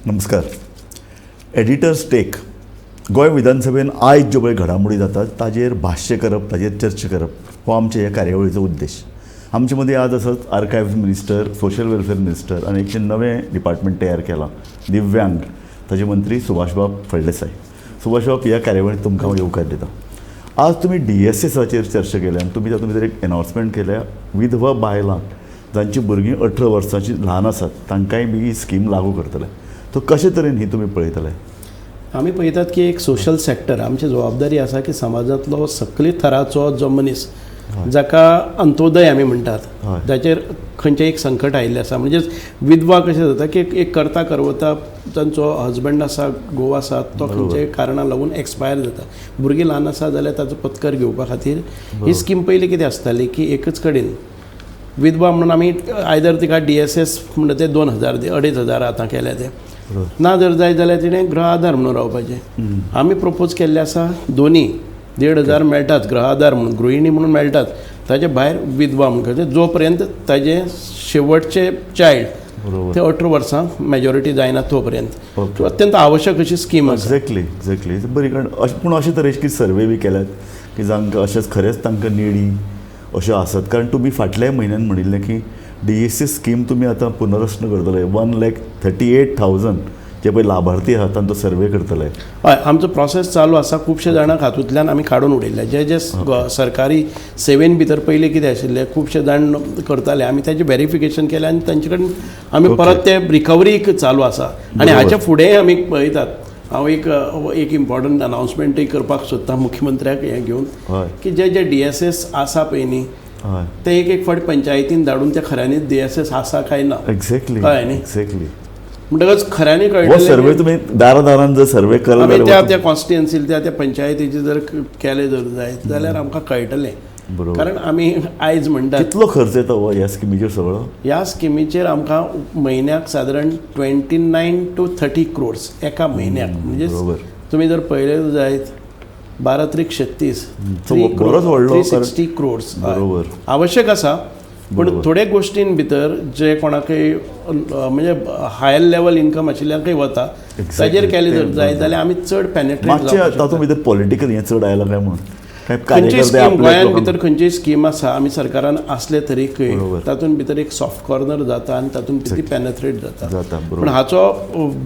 नमस्कार. Editors take Goa विधानसभेन आयज ज्यो पळय घडामोडी जातात ताजेर भाश्य करप, ताजेर चर्चा करप हो आमच्या ह्या कार्यावळीचो उद्देश. आमचे मदीं आज आसात आर्कायव्ज मिनिस्टर, सोशल वेलफेअर मिनिस्टर आनी एक नवें डिपार्टमेंट तयार केलां दिव्यांग, ताजे मंत्री सुभाषबाब फळदेसाय. सुभाषबाब, ह्या कार्यावळीक तुमकां येवकार दिता. आज तुमी DSSचेर चर्चा केल्या आनी तुमी तातूंत भितर एक अनावन्समेंट केल्या विधवा बायलांक जांची भुरगीं 18 वर्सांची ल्हान आसात तांकांय बी ही स्कीम लागू करतले. तो कशे तरेन ही तुमी पळयतले? आमी पळयतात की एक सोशल सेक्टर आमची जबाबदारी आसा की समाजांतलो सकली थराचो जो मनीस जाका अंत्योदय आमी म्हणटात, जाचेर खंयचें एक संकट आयिल्लें आसा. म्हणजे विधवा कशें जाता की एक करता करवता तांचो हजबंड आसा, घोव आसा, तो खंयच्याय कारणाक लागून एक्सपायर जाता. भुरगीं ल्हान आसा जाल्यार ताचो पत्कर घेवपा खातीर ही स्कीम पयलीं कितें आसताली की एकच कडेन विधवा म्हणून आमी आयदर तिका DSS म्हणटा ते 2000 2500 आतां केल्या ते ना, जर जाय जाल्यार तिणें गृह आधार म्हणून रावपाचें. आमी प्रपोज केल्लें आसा दोनी 1500 मेळटात गृह आधार म्हणून, गृहिणी म्हणून मेळटात. ताचे भायर विधवा म्हणून जो पर्यंत ताजे शेवटचे चायल्ड ते 18 वर्सां मेजॉरिटी जायना तो पर्यंत. अत्यंत आवश्यक अशी स्कीम आसा. एक्झॅक्टली बरी. कारण पूण अशे तरेचे सर्वे बी केल्यात की जांकां अशेंच खरेंच तांकां निडी अश्यो आसात. कारण तुमी फाटल्या म्हयन्यान म्हणिल्लें की DSS स्कीम तुमी आतां पुनर्रचना करतले. 1,38,000 जे पळय लाभार्थी आहात तांचो सर्वे करतले. हय, आमचो प्रोसेस चालू आसा. खुबशे जाणांक हातूंतल्यान आमी काडून उडयले. जे सरकारी सेवेन भितर पयलीं कितें आशिल्लें, खुबशे जाण करताले, आमी ताचें व्हेरिफिकेशन केलें आनी तांचे कडेन आमी परत ते रिकवरीक चालू आसा. आनी हाच्या फुडेंय आमी पळयतात. हांव एक इम्पॉर्टंट अनावन्समेंटूय करपाक सोदतां मुख्यमंत्र्याक हें घेवन की जे DSS आसा पळय न्ही ते एक फावटी पंचायतीन धाडून त्या खऱ्यांनीच DSS आसा काय ना. एक्झॅक्टली म्हणटकच खऱ्यांनी कळटलें. सर्वे तुमी दारान जर सर्वे आमी त्या कॉन्स्टिट्युएन्सील त्या पंचायतीचे जर केले जर जायत जाल्यार आमकां कळटलें. कारण आमी आयज म्हणटात कितलो खर्च येता ह्या स्किमीचेर सगळो? ह्या स्किमीचेर आमकां म्हयन्याक सादारण 29 to 30 crores एका म्हयन्याक. म्हणजे तुमी जर पळयलें जायत 12 त्रिक 36 360 crores आवश्यक आसा. पूण थोडे गोश्टीन भितर जे कोणाकय म्हणजे हायर लेवल इन्कम आशिल्ल्यांकय वता ताजेर केले जर जाय जाल्यार आमी चड पेनेट्रेट तातूंत भितर पॉलिटिकल हें चड आयलां काय म्हणून खंयची स्कीम गोंयांत भितर खंयची स्कीम आसा आमी सरकारान आसले तरीकय तातूंत भितर एक सॉफ्ट कॉर्नर जाता आनी तातूंत भितर पेनेट्रेट जाता. पूण हाचो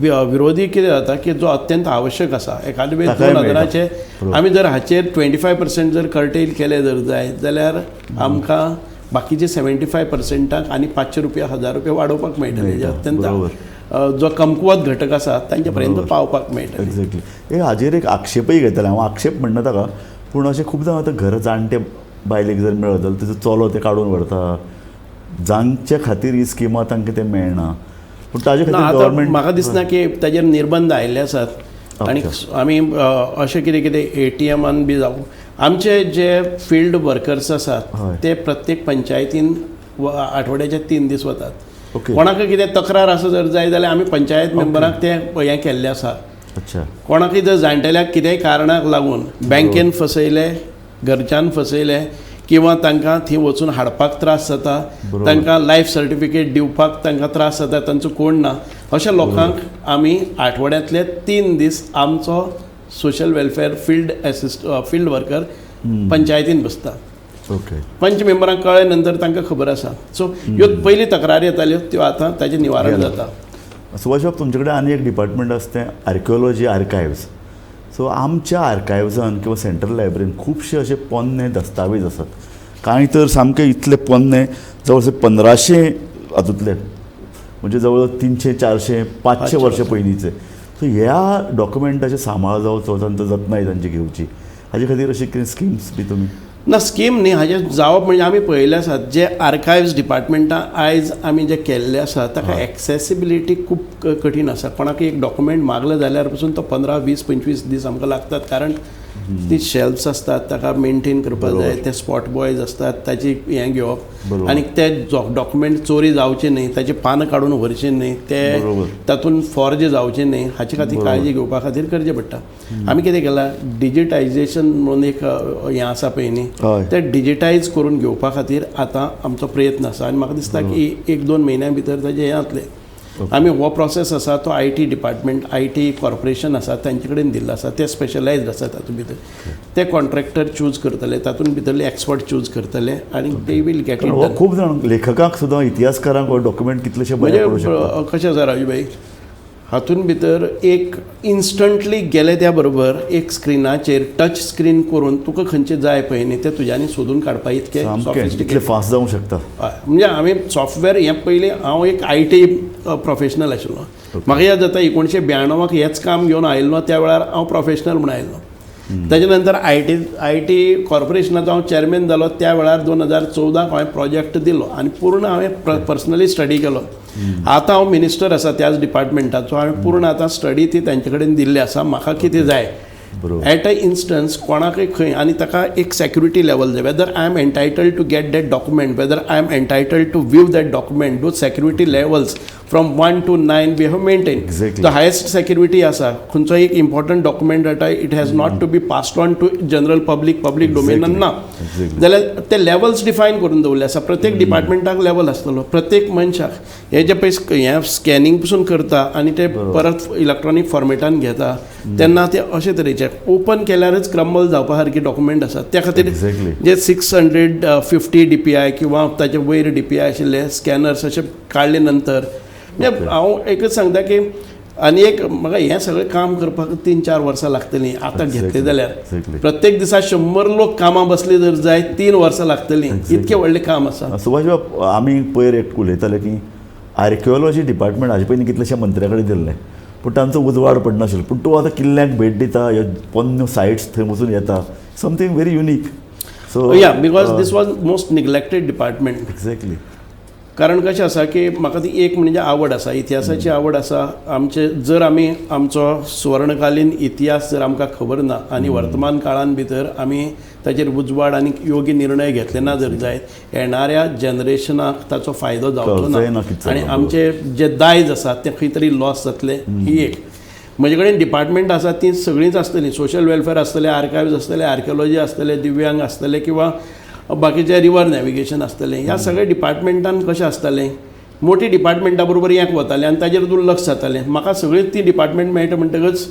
विरोधी कितें जाता की जो अत्यंत आवश्यक आसा एखादे वेळेस 2000 आमी जर हाचेर 25% जर कर्टेल केले जर जाय जाल्यार आमकां बाकीचे 75%क आनी 500 रुपया 1000 रुपया वाडोवपाक मेळटले. अत्यंत जो कमकुवत घटक आसा तांचे पर्यंत पावपाक मेळटले. एक्झॅक्टली. हाजेर एक आक्षेपय घेतले. हांव आक्षेप म्हणना ताका, पूण अशें खूब जाण आतां घर जाणटे बायलेक जर मेळत जाल्यार तेजो चलो ते काडून व्हरता, जांचे खातीर ही स्किमा तांकां ते मेळना. पूण ताजे खातीर गव्हर्मेंट म्हाका दिसना की ताजेर निर्बंध आयिल्ले आसात. आनी आमी अशें कितें ATMान बी जावं आमचे जे फील्ड वर्कर्स आसात ते प्रत्येक पंचायतीन आठवड्याचे 3 दीस वतात. कोणाक कितें तक्रार आसा जर जाय जाल्यार आमी पंचायत मेंबराक ते हें केल्लें आसा. कोणाकय जर जाणटेल्याक कितेंय कारणाक लागून बँकेन फसयले, घरच्यान फसयले किंवा तांकां थंय वचून हाडपाक त्रास जाता, तांकां लायफ सर्टिफिकेट दिवपाक तांकां त्रास जाता, तांचो कोण ना, अशा लोकांक आमी आठवड्यांतले 3 दीस आमचो सोशल वेलफेअर फील्ड वर्कर पंचायतीन बसता. पंच मेंबरांक कळ्ळे नंतर तांकां खबर आसा. सो ह्यो पयलीं तक्रारी येताल्यो त्यो आतां ताचें निवारण जाता. सुभाषबाब, तुमचे कडेन आनी एक डिपार्टमेंट आसा तें आर्किओलॉजी आर्कायव्ज. सो आमच्या आर्कायव्जान किंवा सेंट्रल लायब्ररीन खुबशे अशे पोन्ने दस्तावेज आसात. कांय तर सामके इतले पोन्ने जवळ 1500 हातूंतले, म्हणजे जवळ 300 400 500 वर्सां पयलींचे. सो ह्या डॉक्युमेंटाचें सांबाळ जावचो, तांचो जतनाय तांची घेवची, हाजे खातीर अशें कितें स्किम्स बी तुमी? ना, स्कीम न्ही, हाजें जावप म्हणजे आमी पळयलें आसात जे आर्कायव्ज डिपार्टमेंटान आयज आमी जे केल्ले आसा ताका एक्सेसिबिलिटी खूब कठीण आसा. कोणाक एक डॉक्युमेंट मागले जाल्यार पसून तो 15, 20, 25 दीस आमकां लागतात. कारण ती शेल्फ्स असतात ताका मेंटेन करपाक जाय, ते स्पॉट बॉयज असतात ताची हें घेवप आनी ते डॉक्युमेंट चोरी जावचे न्ही, ताचे पानां काडून व्हरचे न्ही, ते तातूंत फॉर्ज जावचे न्ही, हाचे खातीर काळजी घेवपा खातीर करचें पडटा. आमी कितें केलां, डिजिटायजेशन म्हणून एक हें आसा पळय न्ही, तें डिजिटायज करून घेवपा खातीर आतां आमचो प्रयत्न आसा. आनी म्हाका दिसता की 1-2 म्हयन्यां भितर ताजें हें जातलें. आमी हो प्रोसेस आसा तो IT डिपार्टमेंट IT कॉर्पोरेशन आसा तांचे कडेन दिल्लो आसा ते स्पेशलायज्ड आसा तातूंत भितर ते कॉन्ट्रॅक्टर चूज करतले तातूंत भितरले एक्सपर्ट चूज करतले आनी दे वील गेट इट हो खूब जाण लेखकांक सुद्दां इतिहासकारांक हो डॉक्युमेंट कितलेशे बरे पडूंक शकता. म्हणजे कशें आसा राजूभाई हातूंत भितर एक इन्स्टंटली गेले त्या बरोबर एक स्क्रिनाचेर टच स्क्रीन करून तुका खंयचे जाय पळय न्ही ते तुज्यांनी सोदून काडपा इतके इतले फास्ट जावंक शकता. म्हणजे हांवें सॉफ्टवेअर हें पयलीं हांव एक IT प्रोफेशनल आशिल्लो. म्हाका याद जाता 1992 हेंच काम घेवन आयिल्लो त्या वेळार हांव प्रोफेशनल म्हूण आयिल्लो. ताजे नंतर IT कॉर्पोरेशनाचो हांव चॅरमॅन जालो त्या वेळार 2014 हांवें प्रोजेक्ट दिलो आनी पूर्ण हांवें पर्सनली स्टडी केलो. आतां हांव मिनिस्टर आसा त्याच डिपार्टमेंटाचो हांवें पूर्ण आतां स्टडी ती तांचे कडेन दिल्ली आसा म्हाका कितें जाय एट अ इन्स्टन्स कोणाकय खंय आनी ताका एक सेक्युरिटी लेवल जाय whether I am entitled to get that document whether I am entitled to view that document दो security levels from 1 to 9 we have maintain the highest security आसा. खंयचो एक important document data it has not to be passed on to general public डोमेनान ना जाल्यार ते levels define करून दवरले आसा. प्रत्येक डिपार्टमेंटाक लेवल आसतलो प्रत्येक मनशाक हे जे पळय हें स्कॅनिंग पसून करता आनी ते परत इलेक्ट्रॉनीक फॉर्मेटान घेता तेन्ना ते अशे तरेचे ओपन केल्यारच क्रम्बल जावपा सारकी डॉक्युमेंट आसा. त्या खातीर जे 650 DPI किंवा ताचे वयर DPI आशिल्ले स्कॅनर्स अशे काडले नंतर म्हणजे हांव एकच सांगता की आनी एक म्हाका हें सगळें काम करपाक 3-4 वर्सां लागतलीं. आतां घेतले जाल्यार प्रत्येक दिसा 100 लोक कामां बसले जर जाय 3 वर्सां लागतलीं. इतकें व्हडलें काम आसा. सुभाष बाब आमी पयर एक उलयताले की आर्किओलॉजी डिपार्टमेंट हाजे पयलीं कितलेशे मंत्र्या कडेन दिल्ले पूण तांचो उजवाड पडनाशिल्लो. पूण तूं आतां किल्ल्यांक भेट दिता ह्यो पोन्न्यो सायट्स थंय वचून येता समथींग व्हेरी युनीक. सो या because this was most neglected department. Exactly. कारण कशें आसा की म्हाका ती एक म्हणजे आवड आसा इतिहासाची आवड आसा. आमचे जर आमी आमचो स्वर्णकालीन इतिहास जर आमकां खबर ना आनी वर्तमान काळान भितर आमी ताचेर उजवाड आनी योग्य निर्णय घेतले ना जर जायत येणाऱ्या जनरेशनाक ताचो फायदो जावचो ना आनी आमचे जे दायज आसा ते खंय तरी लॉस जातले. ही एक म्हजे कडेन डिपार्टमेंट आसा ती सगळींच आसतली. सोशल वेलफेअर आसतले आर्कायव्ज आसतले आर्किओलॉजी आसतले दिव्यांग आसतले किंवा बाकीचे रिवर नॅविगेशन आसतलें. ह्या सगळ्या डिपार्टमेंटान कशें आसतलें मोठी डिपार्टमेंटा बरोबर एक वतालें आनी ताचेर दुर्लक्ष जातालें. म्हाका सगळीं ती डिपार्टमेंट मेळटा म्हणटकच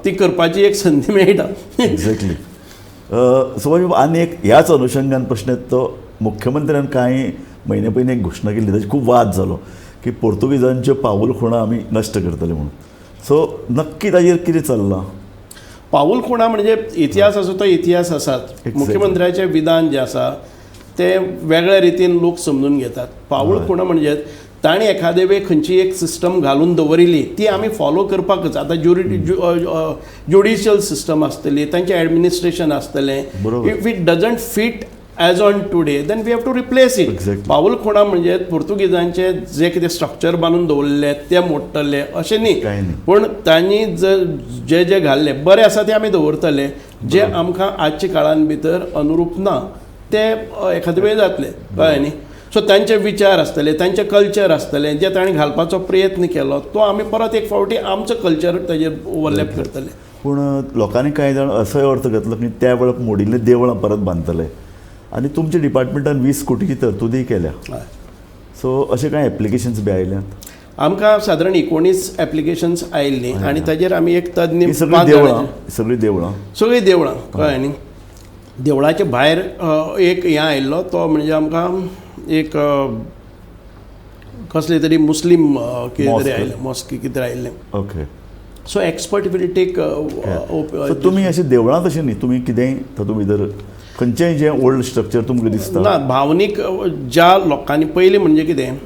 ती करपाची एक संदी मेळटा. एक्झॅक्टली. सुभाष बाब आनी एक ह्याच अनुशंगान प्रश्न येता तो मुख्यमंत्र्यान कांय म्हयने पयलीं एक घोशणा केल्ली ताची खूब वाद जालो की पोर्तुगीजांच्यो पाऊलखुणां आमी नश्ट करतले म्हणून. सो नक्की ताचेर कितें चल्लां? पाऊलखुणा म्हणजे इतिहास आसा तो इतिहास आसात. मुख्यमंत्र्याचे विधान जे आसा ते वेगळ्या रितीन लोक समजून घेतात. पाऊलखुणा म्हणजे ताणी एखादे वेळ खंयची एक सिस्टम घालून दवरिल्ली ती आमी फॉलो करपाकच. आतां ज्युडिशियल सिस्टम आसतली तांचें एडमिनिस्ट्रेशन आसतलें. If it doesn't fit as on today then we have to replace it. पाऊलखुणा म्हणजे पोर्तुगीजांचे जे कितें स्ट्रक्चर बांदून दवरले ते मोडटले अशें न्ही पूण तांणी जे जे घाल्ले बरें आसा ते आमी दवरतले. जे आमकां आजच्या काळान भितर अनुरूप ना ते एखादे वेळ जातले कळ्ळें न्ही. सो तांचे विचार आसतले तांचें कल्चर आसतलें जे ताणें घालपाचो प्रयत्न केलो तो आमी परत एक फावटी आमचो कल्चर ताजेर ओवरलॅप करतले. पूण लोकांनी कांय जाण असोय अर्थ घेतलो की त्या वेळार मोडिल्लीं देवळां परत बांदतले आनी तुमच्या डिपार्टमेंटान 20 कोटीची तरतुदी केल्या. सो अशे कांय एप्लिकेशन्स बी आयल्यात? आमकां सादारण 19 एप्लिकेशन्स आयिल्लीं आनी ताजेर आमी एक तज्ञ सगळीं देवळां कळ्ळें न्ही. देवळाचे भायर एक हें आयिल्लो तो म्हणजे आमकां एक कसले तरी मुस्लीम कितें तरी आयिल्लें मॉस्क कितें आयिल्लें. Okay. So expert will take. तुमी अशी देवळां तशी न्ही तुमी कितेंय तातूंत भितर खंयचेंय जें ओल्ड स्ट्रक्चर तुमकां दिसता? ना भावनीक ज्या लोकांनी पयलीं म्हणजे कितें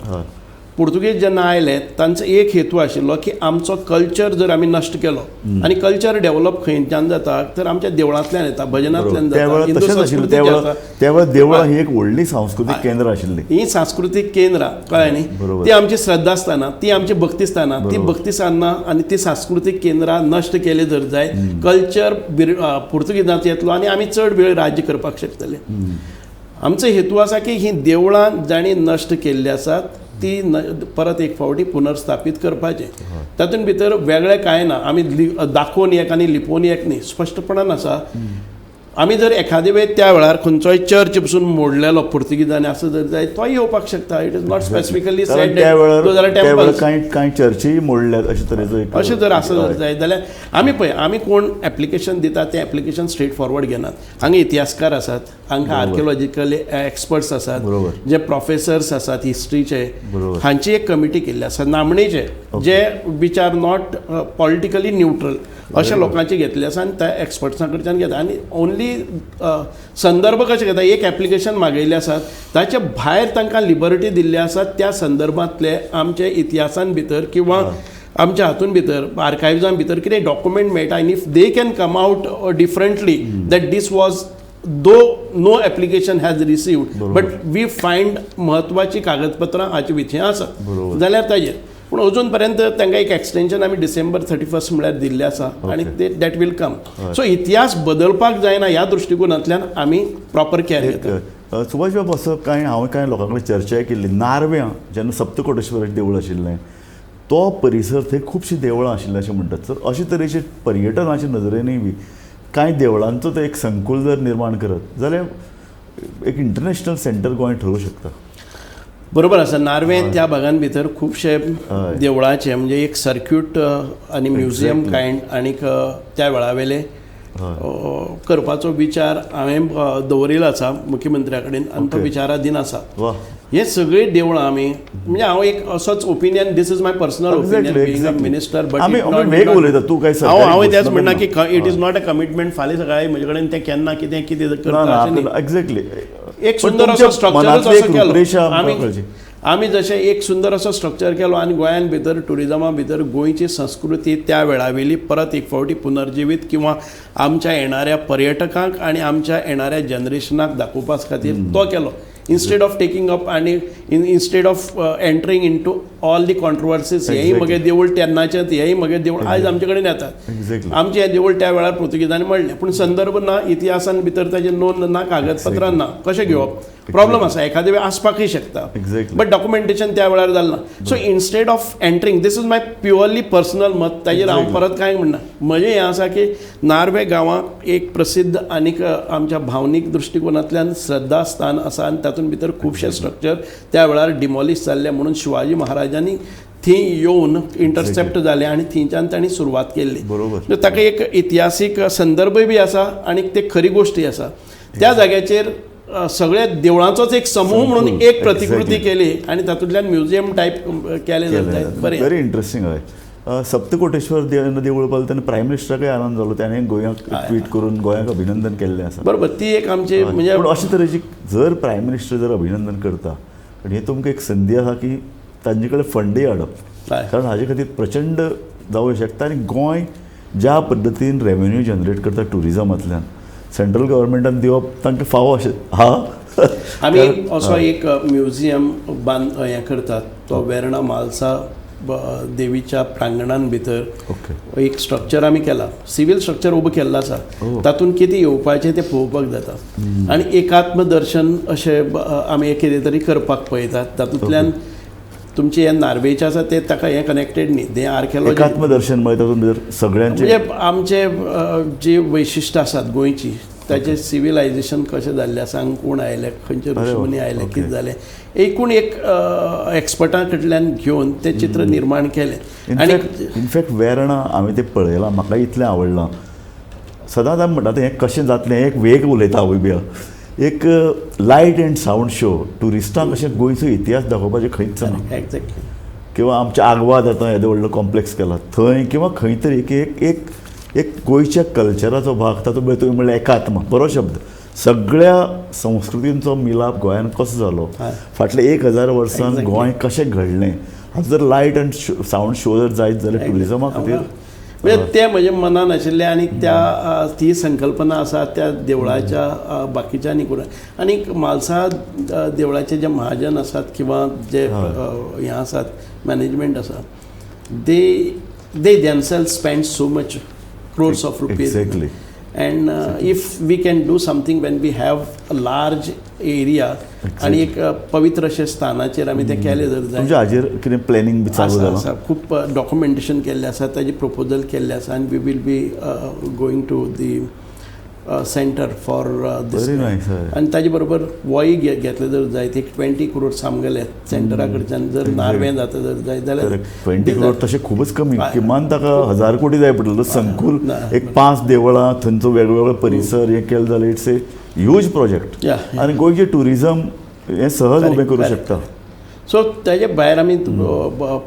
पुर्तुगेज जेन्ना आयले तांचो एक हेतू आशिल्लो की आमचो कल्चर जर आमी नश्ट केलो आनी कल्चर डेवलप खंयच्यान जाता तर आमच्या देवळांतल्यान येता भजनांतल्यान जाता. त्या देवळां ही एक व्हडली सांस्कृतीक केंद्र आशिल्ली. ही सांस्कृतीक केंद्रां कळ्ळें न्ही. ती आमची श्रद्धास्थानां ती आमची भक्तिस्थानां ती भक्तिस्थानां आनी ती सांस्कृतीक केंद्रां नश्ट केली जर जाय कल्चर पुर्तुगीजांचो येतलो आनी आमी चड वेळ राज्य करपाक शकतले. आमचो हेतू आसा की ही देवळां जाणी नश्ट केल्ली आसात ती परत एक फावटी पुनर्स्थापीत करपाचें. तातूंत भितर वेगळें कांय ना. आमी दाखोवन एक आनी लिपोवन एक न्ही स्पश्टपणान आसा आमी जर एखादे वेळ त्या वेळार खंयचोय चर्च पसून मोडलेलो पुर्तुगीजांनी असो जर जाय तोय येवपाक शकता. It is not specifically sed त्या वेळार टेम्पल्स कांय चर्ची मोडल्यात अशे तरेचो एक अशें जर आसत जाय जाल्यार आमी कोण एप्लिकेशन दितात तें एप्लिकेशन स्ट्रेट फॉरवर्ड घेनात. हांगा इतिहासकार आसात, हांगा आर्किओलॉजिकल एक्सपर्ट्स आसात, जे प्रोफेसर्स आसात हिस्ट्रीचे, हांची एक कमिटी केल्ली आसा नामणेचे, जे which are not politically neutral अशा लोकांची घेतली आसा आनी त्या एक्सपर्ट्सां कडच्यान घेता. आनी ओन्ली संदर्भ कशे घेता, एक एप्लिकेशन मागयल्ले आसात ताचे भायर तांकां लिबर्टी दिल्ली आसा त्या संदर्भांतले आमचे इतिहासान भितर किंवा आमच्या हातून भितर आर्कायव्जां भितर कितें डॉक्युमेंट मेळटा आनी if they can come out differently that this was though no application has received but we find म्हत्वाची कागदपत्रां हाचे विशयी आसात जाल्यार ताजेर. पूण अजून पर्यंत तांकां एक एक्सटेंशन आमी डिसेंबर 31 म्हळ्यार दिल्लें आसा आनी दॅट वील कम. सो इतिहास बदलपाक जायना ह्या दृश्टिकोनांतल्यान आमी प्रॉपर केअर घेतात. सुभाष बाब असो हांवें कांय लोकां कडेन चर्चा केल्ली. नार्व्यां जेन्ना सप्तकोटेश्वर देवूळ आशिल्लें तो परिसर थंय खुबशीं देवळां आशिल्लीं अशें म्हणटात. सर अशे तरेचे पर्यटनाच्या नदरेनय बी कांय देवळांचो तो एक संकूल जर निर्माण करत जाल्यार एक इंटरनॅशनल सेंटर गोंय ठरूंक शकता. बरोबर आसा. नार्वें त्या भागान भितर खुबशे देवळाचे म्हणजे एक सर्क्यूट आनी म्युजियम कायंड आनीक त्या वेळावेले करपाचो विचार हांवें दवरिल्लो आसा मुख्यमंत्र्या कडेन आनी तो विचाराधीन आसा. हे सगळे देवळां आमी म्हणजे हांव एक असोच opinion, this is my personal opinion being a minister, but हांव तेच म्हणना की it is not a commitment फाल्यां सकाळी म्हजे कडेन तें केन्ना कितें करता. एक्झॅक्टली एक सुंदर असो स्ट्रक्चरच असो केलो आमी जशें एक सुंदर असो स्ट्रक्चर केलो आनी गोंयान भितर टुरिजमा भितर गोंयची संस्कृती त्या वेळावेली परत एक फावटी पुनर्जिवीत किंवा आमच्या येणाऱ्या पर्यटकांक आनी आमच्या येणाऱ्या जनरेशनाक दाखोवपा खातीर तो केलो. instead of taking up आणि instead of entering into all the controversies. हेही मगे देवूळ तेन्नाचें हेही मगे देवूळ आयज आमचे कडेन येतात. आमचें हें देवूळ त्या वेळार पुर्तुगीजांनी म्हणलें पूण संदर्भ ना, इतिहासान भितर ताजें नोंद ना, कागदपत्रां ना. कशें घेवप? प्रॉब्लम आसा. एखादे वेळ आसपाकय शकता बट डॉक्युमेंटेशन त्या वेळार जालें ना. So instead of entering, this is my purely personal मत, ताजेर हांव परत कांय म्हणना. म्हजें हें आसा की नार्वे गांवांक एक प्रसिद्ध आनीक आमच्या भावनीक दृश्टिकोनांतल्यान श्रद्धास्थान आसा आनी तातूंत भितर खुबशे स्ट्रक्चर त्या वेळार डिमॉलिश जाल्ले म्हणून शिवाजी महाराजांनी थंय येवन इंटरसेप्ट जाले आनी थंयच्यान तांणी सुरवात केल्ली. ताका एक इतिहासीक संदर्भय बी आसा आनी ते खरी गोश्टी आसा. त्या जाग्याचेर सगळ्या देवळांचोच एक समूह म्हणून एक प्रतिकृती केली आणि तातूंतल्यान म्युझियम टायप केले जाता. बरें, व्हेरी इंटरेस्टिंग आहे. सप्तकोटेश्वर देवूळ पळयलें तेन्ना प्रायम मिनिस्टराकय आनंद जालो. त्याने गोंयाक ट्वीट करून गोंयाक अभिनंदन केल्लें आसा. बरोबर, ती एक आमची म्हणजे अशे तरेची जर प्रायम मिनिस्टर जर अभिनंदन करता आनी हे तुमकां एक संदी आसा की तांचे कडेन फंडय हाडप, कारण हाजे खातीर प्रचंड जावं शकता. आनी गोंय ज्या पद्दतीन रेवेन्यू जनरेट करता टुरिजमांतल्यान सेंट्रल गव्हर्मेंटान दिवप तांकां फावो अशें हा. आमी असो एक म्युझियम हें करतात. तो वेर्णा म्हालसा देवीच्या प्रांगणान भितर एक स्ट्रक्चर आमी केला. सिवील स्ट्रक्चर उबो केल्लो आसा. तातूंत कितें येवपाचें तें पळोवपाक जाता आनी एकात्म दर्शन अशें आमी कितें तरी करपाक पळयतात. तातूंतल्यान तुमचे हें नार्वेचें आसा तें ताका हें कनेक्टेड न्ही, तें आर्किओलॉजी आत्मदर्शन म्हणजे तातूंत भितर सगळ्यांचे म्हणजे आमचे जी वैशिश्ट आसात गोंयची, ताचें सिविलायझेशन कशें जाल्लें आसा, हांगा कोण आयले, खंयचे ऋषिमुनी आयले, कितें जालें, एकूण एक एक्सपर्टां कडल्यान घेवन तें चित्र निर्माण केलें. आनी इनफॅक्ट वेर्णा हांवें तें पळयलां, म्हाका इतलें आवडलां. सदांच आमी म्हणटा हें कशें जातलें, एक वेग उलयता हांवूय बी. एक लायट एंड सावंड शो ट्युरिस्टांक अशें गोंयचो इतिहास दाखोवपाचें खंयच ना. एक्झॅक्टली. किंवा आमच्या आग्वाद आतां येदो व्हडलो कॉम्प्लेक्स केला थंय, किंवा खंय तरी एक एक गोंयच्या कल्चराचो भाग तातूंत भितर तुवें म्हणलें एकात्म, बरो शब्द. सगळ्या संस्कृतींचो मिलाप गोंयान कसो जालो, फाटले 1000 वर्सां गोंय कशें घडलें, हाचो जर लायट एंड सावंड शो जर जायत जाल्यार ट्युरिजमा खातीर म्हणजे तें म्हज्या मनान आशिल्लें. आनी त्या ती संकल्पना आसा त्या देवळाच्या बाकीच्यांनी करून. आनी म्हालसा देवळाचे जे महाजन आसात किंवा जे हें आसात मॅनेजमेंट आसा, दे themselves spend so much crores of rupees. Exactly. And if we can do something when we have a large area आणि एक पवित्र अशें स्थानाचेर आमी तें केलें जर जाय. म्हणजे हाजेर कितें प्लॅनिंग चालू आसा, खूब डॉक्युमेंटेशन केल्लें आसा, ताजें प्रपोजल केल्लें आसा. आनी we will be going to the centre for this Very nice, हय. आनी ताजे बरोबर वॉय घेतले जर जाय ते 20 crores आमगेले सेंटरा कडच्यान जर नार्वें जाता जर जाय जाल्यार 20 crore तशें खूबच कमी किमान ताका 1000 कोटी जाय पडटलो संकूल एक 5 देवळां थंयचो वेगवेगळो परिसर हें केलें जाल्यार इट्स ए ह्यूज प्रोजेक्ट आनी गोंयचें टुरिजम हें सहज उबें करूं शकता. सो ताजे भायर आमी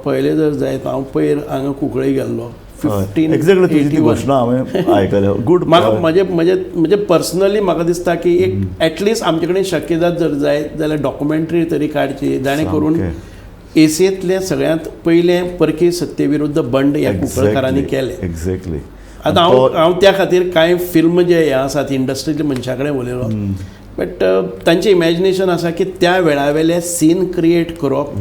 पळयलें जर जायत हांव पयर हांगा कुंकळी गेल्लो एक्झॅक्टली तुजी ती घोशणा हांवें आयकल्या गुड. म्हाका म्हणजे पर्सनली म्हाका दिसता की एक एटलिस्ट आमचे कडेन शक्य जात जर जाय जाल्यार डॉक्युमेंटरी तरी काडची जाणे करून एशियेंतलें सगळ्यांत पयलें परकी सत्ते विरुद्ध बंड ह्या कुंकळकारांनी केलें. एक्झॅक्टली. आतां हांव त्या खातीर कांय फिल्म जे हे आसात इंडस्ट्रीतल्या मनशां कडेन उलयलो बट तांचें इमॅजिनेशन आसा की त्या वेळावेले सीन क्रिएट करप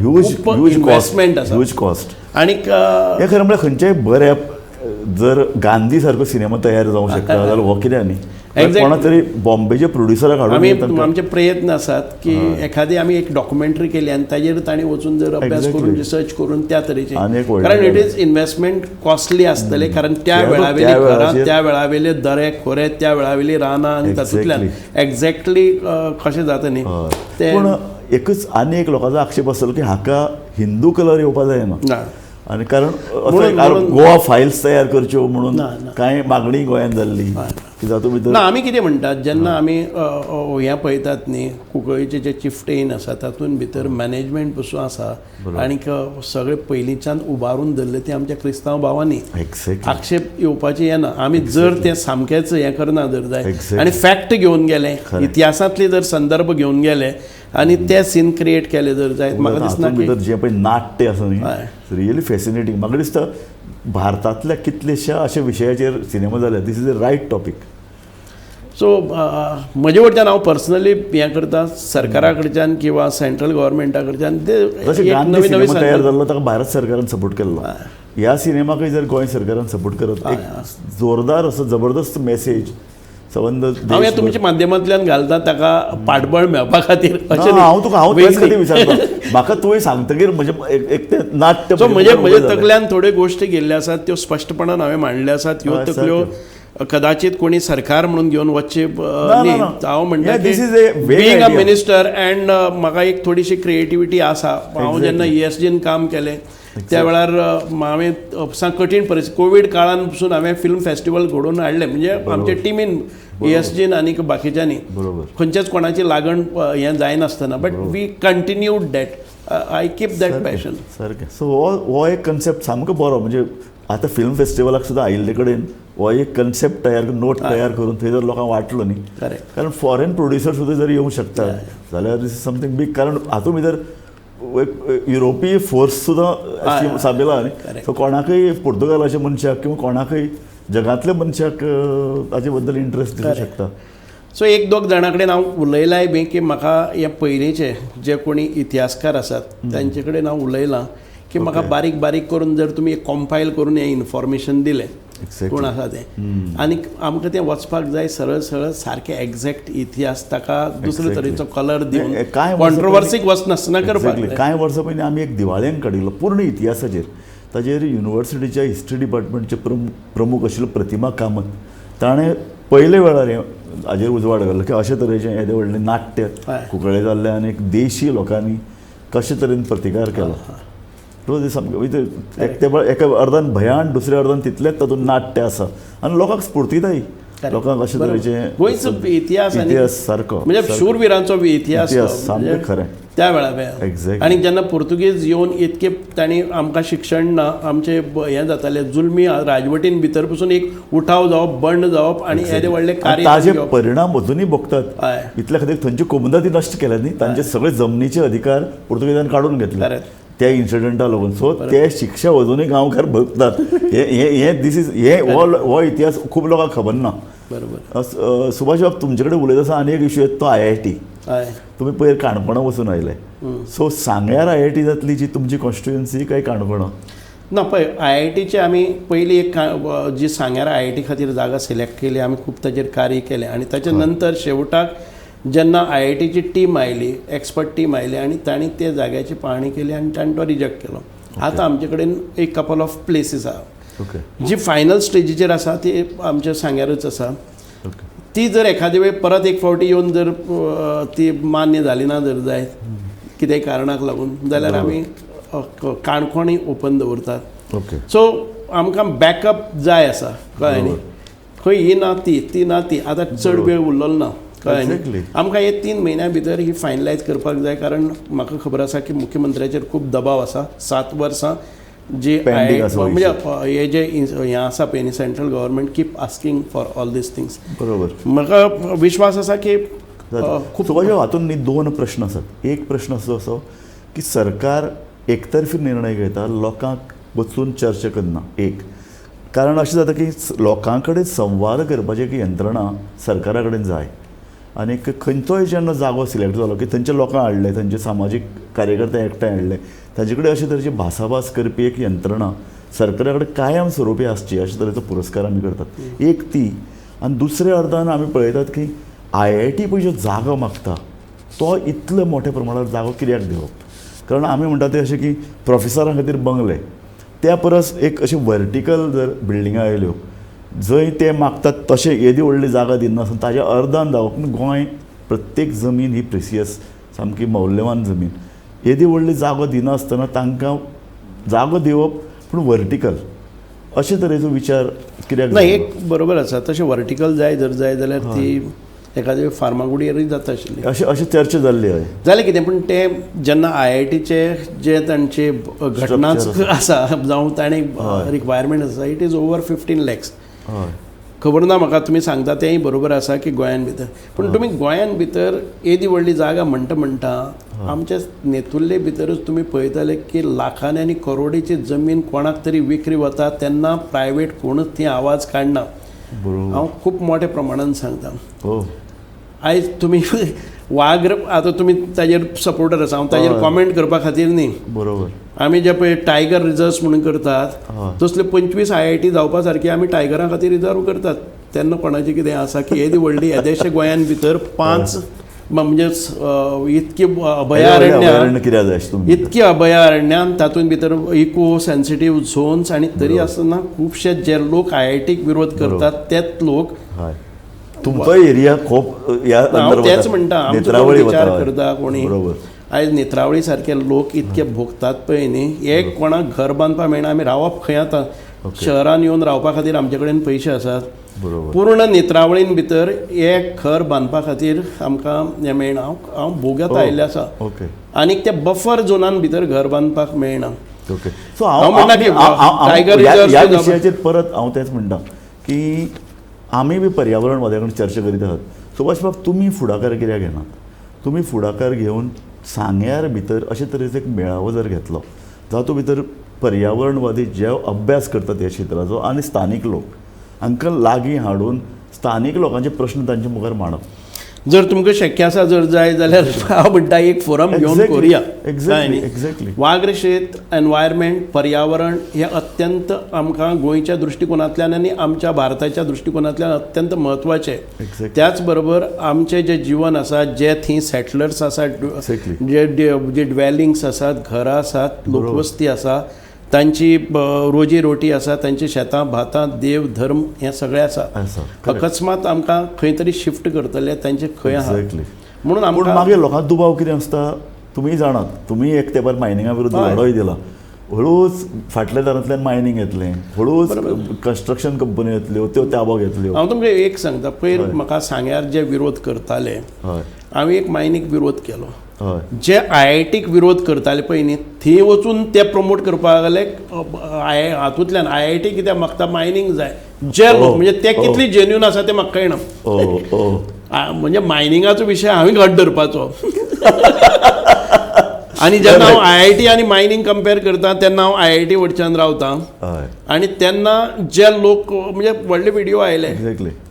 खूब इन्वेस्टमेंट आसा ह्यूज कॉस्ट. आनीक हें खरें म्हळ्यार खंयच्याय बऱ्या जर गांधी सारको सिनेमा तयार जावंक शकता जाल्यार हो कितें न्ही कोणा तरी बॉम्बेचे प्रोड्युसराक आमी हाडून आमचे प्रयत्न आसात की एखादी आमी एक डॉक्युमेंटरी केली आनी ताजेर ताणें वचून जर अभ्यास करून रिसर्च करून त्या तरेचे कारण इट इज इन्वेस्टमेंट कॉस्टली आसतलें कारण त्या वेळावेली घरां त्या वेळावेले दरे खोरे त्या वेळावेली रानां आनी तातूंतल्यान एक्झॅक्टली कशें जाता न्ही ते. पूण एकच आनी एक लोकांचो आक्षेप आसतलो की हाका हिंदू कलर येवपा जायना आनी कारण गोवा फायल्स तयार करच्यो म्हणून कांय मागणी गोंयांत जाल्ली की जातूंत भितर ना आमी कितें म्हणटात जेन्ना आमी हें पळयतात न्ही कुंकळीचे जे चिफ्टेन आसा तातूंत भितर मॅनेजमेंट पसून आसा आनीक सगळे पयलींच्यान उबारून धरले ते आमच्या क्रिस्तांव भावांनी. आक्षेप येवपाचें हें ना आमी जर तें सामकेंच हें करना जर जाय आनी फॅक्ट घेवन गेले इतिहासांतले जर संदर्भ घेवन गेले आनी ते सीन क्रिएट केले जर जायत म्हाका दिसना की जें पळय नाट्य आसा न्ही रियली फॅसिनेटींग. म्हाका दिसता भारतांतल्या कितलेशा अशा विशयाचेर सिनेमा जाल्या this is the right topic. So म्हजे वटच्यान हांव पर्सनली हें करता सरकारा कडच्यान किंवा सेंट्रल गव्हर्मेंटा कडच्यान जशें गांधी सिनेमा तयार जाल्लो ताका भारत सरकारान सपोर्ट केल्लो ह्या सिनेमाकय जर गोंय सरकारान सपोर्ट करत एक जोरदार असो जबरदस्त मेसेज संबंद हांव हें तुमच्या माध्यमांतल्यान घालता ताका पाठबळ मेळपा खातीर हांव तेच खातीर विचारता म्हाका तुवें सांगतकीर म्हणजे एक तें नाट्य सो म्हजे तकल्यान थोड्यो गोश्टी गेल्ल्यो आसात त्यो स्पश्टपणान हांवें मांडल्यो आसात ह्यो तकल्यो कदाचित कोणी सरकार म्हणून घेवन वचचे न्ही. हांव म्हणटा बीइंग अ मिनिस्टर अँड म्हाका एक थोडीशी क्रिएटिविटी आसा. हांव जेन्ना ESGन काम केलें त्या वेळार हांवें कठीण परिस्थिती कोवीड काळान पसून हांवें फिल्म फेस्टिवल घडोवन हाडलें म्हणजे आमच्या टिमीन ESGन आनीक बाकीच्यांनी खंयच्याच कोणाची लागण हें जायनासतना but we continued that I keep that passion. सारकें. सो हो एक कन्सेप्ट सामको बरो म्हणजे आतां फिल्म फेस्टिवलाक सुद्दां आयिल्ले कडेन हो एक कन्सेप्ट तयार करून नोट तयार करून थंय जर लोकांक वाटलो न्ही कारण फॉरेन प्रोड्युसर सुद्दां जर येवंक शकता जाल्यार दिस इज समथींग बीग कारण हातूंत भितर युरोपीय फोर्स सुद्दां सामिला न्ही सो कोणाकय पुर्तुगालाच्या मनशाक किंवा कोणाकय जगांतल्या मनशाक ताचे बद्दल इंट्रस्ट दिसूंक शकता. सो एक दोग जाणां कडेन हांव उलयलाय बी की म्हाका हे पयलींचे जे कोणी इतिहासकार आसात तांचे कडेन हांव उलयलां की म्हाका बारीक बारीक करून जर तुमी कॉम्पायल करून हें इन्फॉर्मेशन दिलें कोण आसा तें आनी आमकां तें वचपाक जाय सरळ सरळ सारकें एग्जॅक्ट इतिहास ताका दुसरे तरेचो कलर दिवन कॉन्ट्रोवर्सीक वचनासतना करपाक. कांय वर्सां पयलीं आमी एक दिवाळ्यांक काडिल्लो पूर्ण इतिहासाचेर ताजेर युनिवर्सिटीच्या हिस्ट्री डिपार्टमेंटचे प्रमुख आशिल्लो प्रतिमा कामत ताणें पयले वेळार हाजेर उजवाड घाल्लो की अशे तरेचें येदें व्हडलें नाट्य कुंकळे जाल्लें आनी देशी लोकांनी कशे तरेन प्रतिकार केलो. सामकें एका अर्दान भयान दुसऱ्या अर्दान तितलेंच तातूंत नाट्य आसा आनी लोकांक स्फूर्तीदायी लोकांक अशे तरेचें गोंयचो इतिहास सारको म्हणजे शूरवीरांचो इतिहास सामकें खरें त्या वेळार आनी जेन्ना पुर्तुगीज येवन इतके तांणी आमकां शिक्षण ना आमचे हें जातालें जुल्मी राजवटीन भितर पसून एक उठाव जावप बंड जावप आनी येदे व्हडले कार्य ताजे परिणाम अजुनूय भोगतात. इतल्या खातीर थंयची कोमुनाती नश्ट केल्या न्ही तांचे सगळे जमनीचे अधिकार पुर्तुगीजान काडून घेतले त्या इन्सिडंटा लागून. सो ते शिक्षा अजुनूय गांवकार भोगतात. हे दीस इज हो इतिहास खूब लोकांक खबर ना. बरोबर. सुभाष बाब तुमचे कडेन उलयता आसा आनी एक इश्यू येता तो IIT. तुमी पयर काणकोणा वचून आयले सो सांग्यार IIT जातली जी तुमची कॉन्स्टिट्युएन्सी काय काणकोणा? ना पळय IITचे आमी पयली एक जी सांग्यार IIT खातीर जागा सिलेक्ट केली आमी खूब ताचेर कार्य केलें आनी ताच्या नंतर शेवटाक जेन्ना IITची टीम आयली एक्सपर्ट टीम आयली आनी तांणी ते जाग्याची पाहणी केली आनी तांणी तो रिजेक्ट केलो. आतां आमचे कडेन एक कपल ऑफ प्लेसीस आहा जी फायनल स्टेजीचेर आसा ती आमच्या सांग्यारच आसा. ती जर एखादे वेळ परत एक फावटी येवन जर ती मान्य जाली ना जर जायत कितेंय कारणाक लागून जाल्यार आमी काणकोणूय ओपन दवरतात. ओके. सो आमकां बॅकअप जाय आसा, कळ्ळें न्ही. खंय ही ना ती ना ती आतां चड वेळ उरलेलो ना, कळ्ळें न्ही. आमकां हे 3 म्हयन्या भितर ही फायनलायज करपाक जाय, कारण म्हाका खबर आसा की मुख्यमंत्र्याचेर खूब दबाव आसा. 7 वर्सां जी म्हणजे हे जे हें आसा पळय न्ही, central government keep asking for all these things. बरोबर. म्हाका विश्वास आसा की खूब हातून न्ही 2 प्रश्न आसात. एक प्रश्न असो की सरकार एकतर्फी निर्णय घेता, लोकांक बसून चर्चा करना. एक कारण अशें जाता की लोकां कडेन संवाद करपाची एक यंत्रणा सरकारा कडेन जाय. आनी खंयचोय जेन्ना जागो सिलेक्ट जालो की थंयचे लोकां हाडले, थंयचे सामाजीक कार्यकर्ते एकठांय हाडले, ताजे कडेन अशे तरेची भासाभास करपी एक यंत्रणा सरकारा कडेन कायम स्वरुपी आसची, अशे तरेचो पुरस्कार आमी करतात. एक ती. आनी दुसऱ्या अर्थान आमी पळयतात की IIT पळय जो जागो मागता तो इतले मोठ्या प्रमाणात जागो कित्याक दिवप. कारण आमी म्हणटा ते अशें की प्रोफेसरां खातीर बंगले, त्या परस एक अशी वर्टिकल जर बिल्डिंगा आयल्यो जंय ते मागतात तशें येदी व्हडली जागा दिनासतना ताज्या अर्दान जावप. पूण गोंय प्रत्येक जमीन ही प्रिसियस, सामकी मौल्यवान जमीन. येदी व्हडली जागो दिनासतना तांकां जागो दिवप पूण वर्टिकल, अशे तरेचो विचार कित्याक ना. एक बरोबर आसा, तशें वर्टिकल जाय जाल्यार ती एखाद्या फार्मागुडयेरूय जाता आशिल्ली, अशे चर्चा जाल्ली हय. जालें कितें. पूण ते जेन्ना IITचे जे तांचे घटनाच आसा जावं ताणें रिक्वायरमेंट आसा, इट इज ओवर 15 lakhs. खबर ना म्हाका, तुमी सांगता तेंय बरोबर आसा की गोंयान भितर. पूण तुमी गोंयान भितर येदी व्हडली जागा म्हणटा आमच्या नेतुर्ले भितरच तुमी पळयतले की लाखांनी आनी करोडीची जमीन कोणाक तरी विक्री वता तेन्ना प्रायवेट कोणूच ती आवाज काडना. हांव खूब मोठ्या प्रमाणान सांगता. आयज तुमी वाघर, आतां तुमी ताजेर सपोर्टर आसा, हांव ताजेर कॉमेंट करपा खातीर न्ही. बरोबर. आमी जे पळय टायगर रिजर्व्स म्हणून करतात तसले 25 IIT जावपा सारकी आमी टायगरां खातीर रिजर्व करतात. तेन्ना कोणाचें कितें आसा की येदी व्हडली येदेशे गोंयान भितर 5 म्हणजे इतकी अभयारण्यां तातूंत भितर इको सेन्सिटीव झोन्स, आनी तरी आसतना खुबशे जे लोक IITक विरोध करतात तेच लोक तुमचो एरिया खूब तेच म्हणटा आमचो विचार करता कोणी. आयज नेत्रावळी सारके लोक इतके भोगतात पळय न्ही, एक कोणाक घर बांदपाक मेळना. आमी रावप खंय आतां शहरान येवन रावपा खातीर आमचे कडेन पयशे आसात. पूर्ण नेत्रावळीन भितर एक घर बांदपा खातीर आमकां हें मेळना. हांव भोगत आयिल्लें आसा आनी ते बफर झोनान भितर घर बांदपाक मेळना. सो हांव म्हणटा की टायगर ह्या विशयाचेर परत हांव तेंच म्हणटा की आमी बी पर्यावरणवाद्या कडेन चर्चा करीत आहात. सुभाष बाब, तुमी फुडाकार कित्याक घेनात? तुमी फुडाकार घेवन सांग्यार भितर अशे तरेचो एक मेळावो जर घेतलो जातूंत भितर पर्यावरणवादी जे अभ्यास करतात ह्या क्षेत्राचो आनी स्थानीक लोक हांकां लागीं हाडून स्थानीक लोकांचे प्रश्न तांचे मुखार मांडप. जर तुमकां शक्य आसा जर जाय जाल्यार हांव म्हणटा एक फोरम घेवन करुया. एक्झॅक्टली. वाघर शेत, एनवायरमेंट, पर्यावरण हे अत्यंत आमकां गोंयच्या दृश्टिकोनांतल्यान आनी आमच्या भारताच्या दृश्टिकोनांतल्यान अत्यंत म्हत्वाचे. त्याच बरोबर आमचें जें जीवन आसा, जे थंय सेटलर्स आसात, जे ड्वेलिंग्स आसात, घरां आसात, लोकवस्ती आसा, तांची रोजी रोटी आसा, तांची शेतां भातां, देव धर्म हें सगळें आसा. अकस्मात आमकां खंय तरी शिफ्ट करतले तांचे खंय आहा म्हणून आमकां मागीर लोकांक दुबाव कितें आसता तुमी जाणात. तुमी एक तेंपार मायनिंगा विरुद्ध लढोय दिला. हळूच फाटल्या दारांतल्यान मायनिंग येतलें, हळूच कन्स्ट्रक्शन कंपनी येतल्यो, त्यो ताबो घेतल्यो. हांव तुमकां एक सांगता, पयर म्हाका सांग्यार जे विरोध करताले हांवें एक मायनीक विरोध केलो. जे IITक विरोध करताले पळय न्ही, थंय वचून ते प्रमोट करपाक लागले हातूंतल्यान IIT कित्याक मागता मायनींग जाय. जे लोक म्हणजे ते कितली जेन्यून आसा ते म्हाका कळना. म्हणजे मायनिंगाचो विशय हांवें घट धरपाचो. आनी जेन्ना हांव IIT आनी मायनींग कंपेर करता तेन्ना हांव IIT वटच्यान रावतां. आनी तेन्ना जे लोक म्हणजे व्हडले व्हिडिओ आयले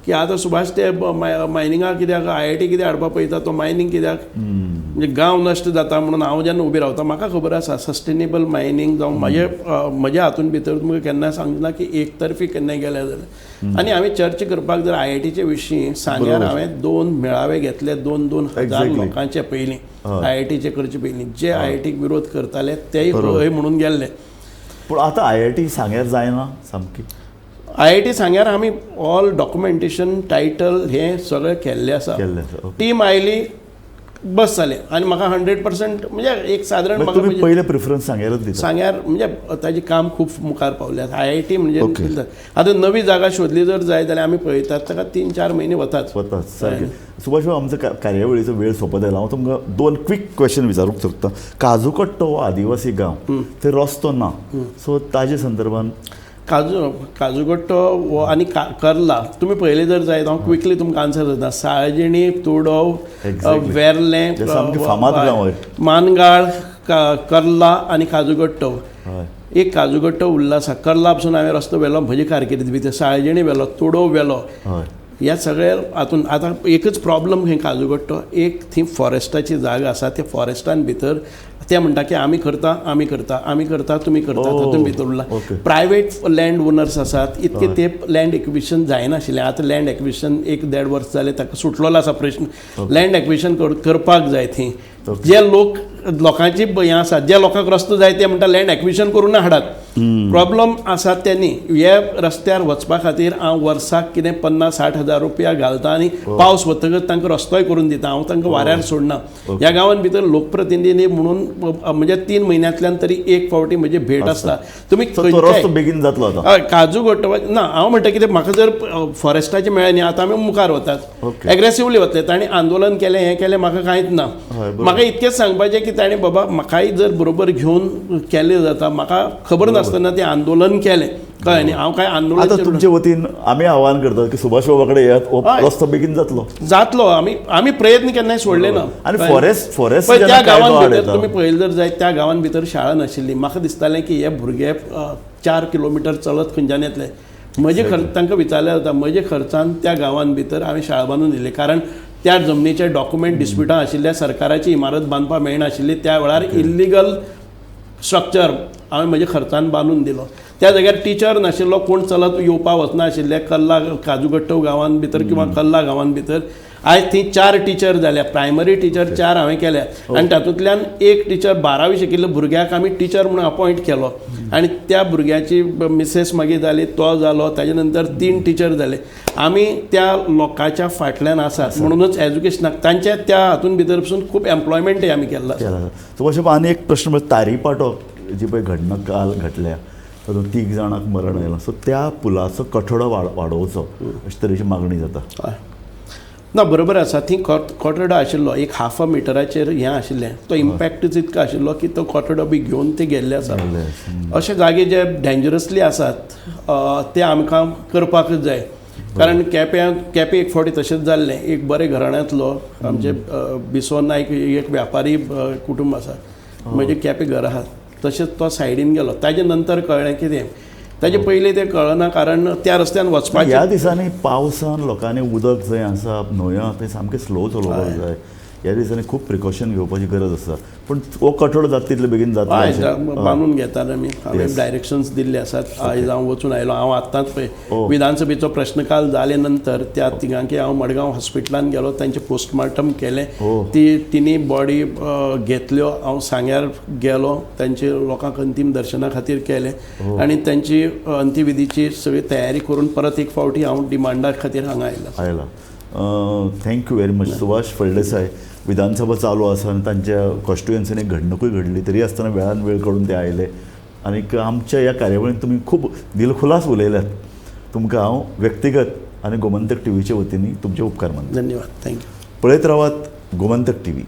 की आतां सुभाष ते मायनिंगाक कित्याक IIT कित्याक हाडपा पळयता, तो मायनींग कित्याक म्हणजे गांव नश्ट जाता म्हणून हांव जेन्ना उबी रावता म्हाका खबर आसा सस्टेनेबल मायनींग जावं म्हज्या हातूंत भितर तुमकां केन्ना सांगना की एकतर्फी केन्नाय गेले जाल्यार. आनी हांवें चर्चा करपाक जर IITचे विशीं सांग्यार हांवें 2 मेळावे घेतले 2,000 लोकांचे पयलीं IITचे करचे पयलीं. जे IITक विरोध करताले तेय हय म्हणून गेल्ले. पूण आतां IIT सांग्यार जायना सामकी. IIT सांग्यार आमी ऑल डॉक्युमेंटेशन टायटल हें सगळें केल्लें आसा. टीम आयली बस जालें आनी म्हाका 100% म्हणजे एक सादारण म्हाका तुम्ही पहिले प्रिफरन्स सांगेलच दिता. सांग्यार म्हणजे ताजें काम खूब मुखार पावलें. IIT म्हणजे आतां नवी जागा शोधली जर जाय जाल्यार आमी पळयतात ताका 3-4 म्हयने वतात. सारकें. सुभाष भाऊ, आमचो कार्यावळीचो वेळ सोंपत आयला. हांव तुमकां 2 क्विक क्वेश्चन विचारूंक सोदतां. काजूकट्टो हो आदिवासी गांव, थंय रस्तो ना, सो ताजे संदर्भान काजूकट्टो हो आनी कर्ला तुमी पळयलें जर जायत हांव क्विकली तुमकां आन्सर दिता. साळजिणी, तुडव, वेर्लें, फामाद गांव, मानगाळ, कर्ला आनी काजूकट्टो. एक काजूकट्टो उरला आसा. कर्ला पसून हांवें रस्तो व्हेलो म्हजे कारकिर्दी भितर. साळजिणी व्हेलो, तुडव व्हेलो. ह्या सगळ्या हातून आतां एकच प्रॉब्लम खंय काजूकट्टो, एक थंय फॉरेस्टाची जागा आसा. त्या फॉरेस्टान भितर ते म्हणटा की आमी करता तुमी करता तातूंत भितर उरला. प्रायवेट लँड ओनर्स आसात. इतके ते लँड एक्विशन जायनाशिल्लें. आतां लँड एक्विशन 1-1.5 वर्स जालें ताका सुटलेलो आसा प्रश्न. लँड एक्विशन करपाक जाय थंय. जे लोकांची हें आसा, ज्या लोकांक रस्तो जाय ते म्हणटा लँड एक्विशन करून हाडात. प्रॉब्लम आसा त्यांनी ह्या रस्त्यार वचपा खातीर हांव वर्साक कितें 50-60 हजार रुपया घालता आनी पावस वतकच तांकां रस्तोय करून दिता. हांव तांकां वाऱ्यार सोडना. ह्या गांवांत भितर लोकप्रतिनिधी म्हणून म्हणजे 3 म्हयन्यांतल्यान तरी एक फावटी म्हजी भेट आसता. तुमी रस्तो बेगीन जातलो आतां. काजूकट्टो ना, हांव म्हणटा कितें म्हाका जर फॉरेस्टाचें मेळ्ळें न्ही आतां आमी मुखार वतात. एग्रेसिवली वतले. तांणी आंदोलन केलें, हें केलें, म्हाका कांयच ना. म्हाका इतकेंच सांगपाचें की ताणें बाबा म्हाकाय जर बरोबर घेवन केलें जाता. म्हाका खबर नासतना तें आंदोलन केलें कळ्ळें न्ही. हांव काय आंदोलन आतां तुमचे वतीन आमी आव्हान करतात की सुभाष बाबा कडेन येयात, हो रस्तो बेगीन जातलो. आमी प्रयत्न केन्नाय सोडले ना. आनी फॉरेस्ट त्या गांवांत भितर तुमी पळयलें जर जायत त्या गांवांत भितर शाळा नाशिल्ली. म्हाका दिसतालें की हे भुरगे 4 किलोमिटर चलत खंयच्यान येतले. म्हजे खर्च तांकां विचारलें जाता. म्हजे खर्चान त्या गांवांत भितर हांवें शाळा बांदून दिली. कारण त्या जमनीचे डॉक्युमेंट डिस्प्युटां आशिल्ल्या, सरकाराची इमारत बांदपाक मेळनाशिल्ली. त्या वेळार इल्लिगल स्ट्रक्चर हांवें म्हज्या खर्चान बांदून दिलो. त्या जाग्यार टिचर नाशिल्लो, कोण चलत येवपाक वचनाशिल्ले कर्ला काजूकट्टो गांवांत भितर किंवा कर्ला गांवांत भितर. आयज थंय 4 टिचर जाल्या. प्रायमरी टिचर 4 हांवें केल्या आनी तातूंतल्यान एक टिचर 12वी शिकिल्ल्या भुरग्याक आमी टिचर म्हणून अपॉयंट केलो. आनी त्या भुरग्याची मिसेस मागीर जाली, तो जालो. ताजे नंतर 3 टिचर जाले. आमी त्या लोकांच्या फाटल्यान आसात म्हणूनच एज्युकेशनाक तांच्या त्या हातूंत भितर पसून खूब एम्प्लॉयमेंटय आमी केल्लो. सो अशें आनी एक प्रश्न म्हणजे तारीपाटो जी पळय घडणूक काल घडल्या, तातूंत 3 जाणांक मरण आयलां. सो त्या पुलाचो कठडो वाडोवचो अशे तरेची मागणी जाता. ना बरोबर आसा. थंय कठडो आशिल्लो एक 1/2 मिटराचेर हें आशिल्लें. तो इम्पॅक्टूच इतको आशिल्लो की तो कठडो बी घेवन ते गेल्ले आसा. अशे जागे जे डेंजरसली आसात ते आमकां करपाकच जाय. कारण केपें एक फावटी तशेंच जाल्लें. एक बरे घराण्यांतलो आमचे बिसो नायक एक व्यापारी कुटुंब आसा. म्हणजे केपें घर आसा. तशेंच तो सायडीन गेलो. ताजे नंतर कळ्ळें कितें, ताजे पयलीं तें कळना. कारण त्या रस्त्यान वचपाचें. ह्या दिसांनी पावसान लोकांनी उदक जंय आसा न्हंयो थंय सामकें स्लो चलोवपाक जाय. ह्या दिसांनी खूब प्रिकॉशन घेवपाची गरज आसा. पूण हो कठडो जाता तितले बेगीन जाता बांदून घेतात आमी. हांवें डायरेक्शन्स दिल्ले आसात. आयज हांव वचून आयलो. हांव आत्तांच पळय विधानसभेचो प्रश्नकाल जाले नंतर त्या तिगांकी हांव मडगांव हॉस्पिटलान गेलो. तांचें पोस्टमार्टम केलें. तिनी बॉडी घेतल्यो. हांव सांग्यार गेलो. तांचे लोकांक अंतीम दर्शना खातीर केलें आनी तांची अंत्यविधीची सगळी तयारी करून परत एक फावटी हांव डिमांडा खातीर हांगा आयला. Thank you very much. Subhash Phaldesai, Vidhan Sabha चालू आसा आनी तांच्या कॉन्स्टिट्युएन्सीन एक घडणूकूय घडली, तरी आसतना वेळान वेळ काडून ते आयले. आनी आमच्या ह्या कार्यावळींत तुमी खूब दिलखुलास उलयल्यात. तुमकां हांव व्यक्तिगत आनी गोमंतक टीव्हीच्या वतीन तुमचे उपकार मानता. धन्यवाद. थँक्यू. पळयत रावात गोमंतक टीव्ही.